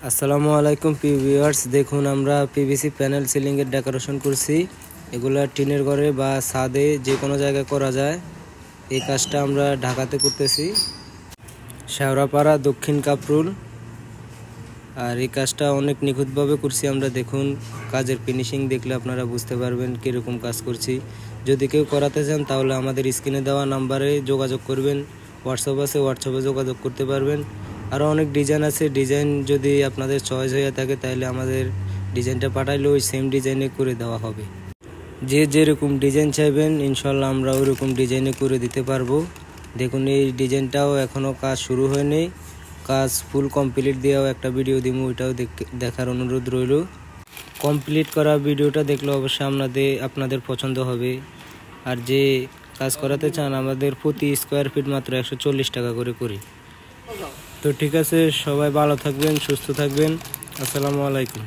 আসসালামু আলাইকুম প্রিয় ভিউয়ার্স, দেখুন আমরা পিভিসি প্যানেল সিলিং এর ডেকোরেশন করছি। এগুলা টিনের ঘরে বা ছাদে যে কোনো জায়গায় করা যায়। এই কাজটা আমরা ঢাকাতে করতেছি, শেওড়াপাড়া দক্ষিণ কাপরুল। আর এই কাজটা অনেক নিখুঁতভাবে করছি আমরা। দেখুন কাজের ফিনিশিং দেখলে আপনারা বুঝতে পারবেন কীরকম কাজ করছি। যদি কেউ করাতে চান তাহলে আমাদের স্ক্রিনে দেওয়া নাম্বারে যোগাযোগ করবেন। হোয়াটসঅ্যাপ আছে, হোয়াটসঅ্যাপে যোগাযোগ করতে পারবেন। আরও অনেক ডিজাইন আছে। ডিজাইন যদি আপনাদের চয়েস হয়ে থাকে তাহলে আমাদের ডিজাইনটা পাঠাইলে ওই সেম ডিজাইনে করে দেওয়া হবে। যে যেরকম ডিজাইন চাইবেন ইনশাল্লাহ আমরা ওইরকম ডিজাইনে করে দিতে পারবো। দেখুন এই ডিজাইনটাও এখনও কাজ শুরু হয়নি, কাজ ফুল কমপ্লিট দিয়েও একটা ভিডিও দিব, ওইটাও দেখার অনুরোধ রইল। কমপ্লিট করা ভিডিওটা দেখলে অবশ্যই আপনাদের পছন্দ হবে। আর যে কাজ করাতে চান আমাদের প্রতি স্কোয়ার ফিট মাত্র 140 টাকা করে করি। তো ঠিক আছে, সবাই ভালো থাকবেন, সুস্থ থাকবেন। আসসালামু আলাইকুম।